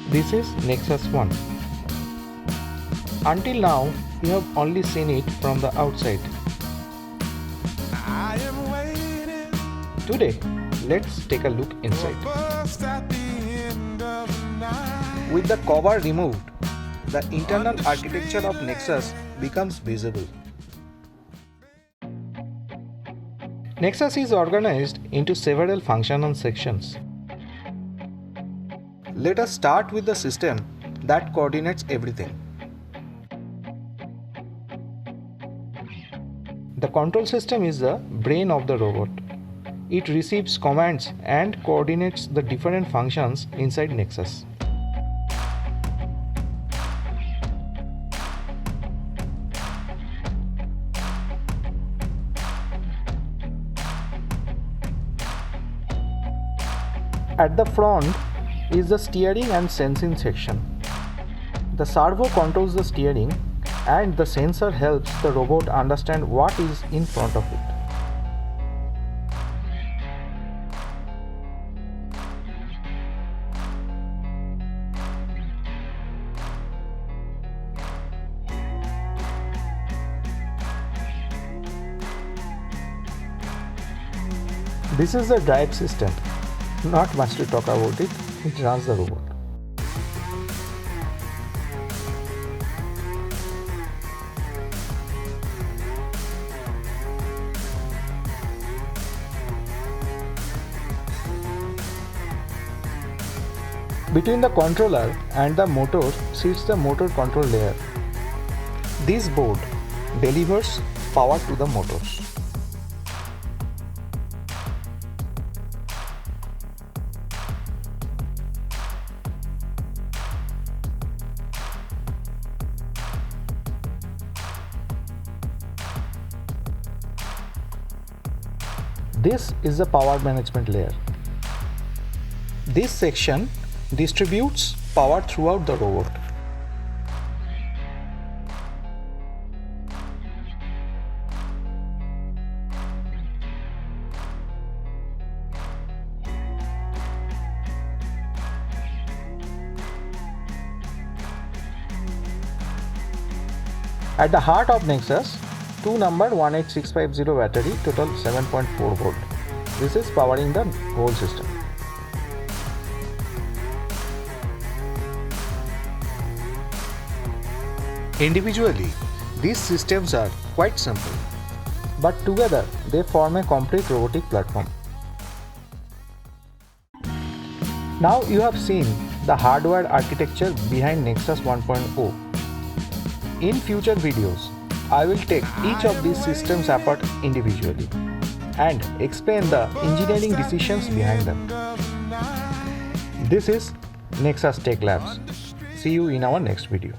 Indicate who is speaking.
Speaker 1: This is Nexus 1. Until now, you have only seen it from the outside. Today, let's take a look inside. With the cover removed, the internal architecture of Nexus becomes visible. Nexus is organized into several functional sections. Let us start with the system that coordinates everything. The control system is the brain of the robot. It receives commands and coordinates the different functions inside Nexus. At the front is the steering and sensing section. The servo controls the steering and the sensor helps the robot understand what is in front of it. This is the drive system. Not much to talk about it, it runs the robot. Between the controller and the motor sits the motor control layer. This board delivers power to the motors. This is the power management layer. This section distributes power throughout the robot. At the heart of Nexus, 2 number 18650 battery, total 7.4 volt. This is powering the whole system. Individually, these systems are quite simple, but together they form a complete robotic platform. Now you have seen the hardware architecture behind Nexus 1.0. In future videos, I will take each of these systems apart individually and explain the engineering decisions behind them. This is Nexus Tech Labs. See you in our next video.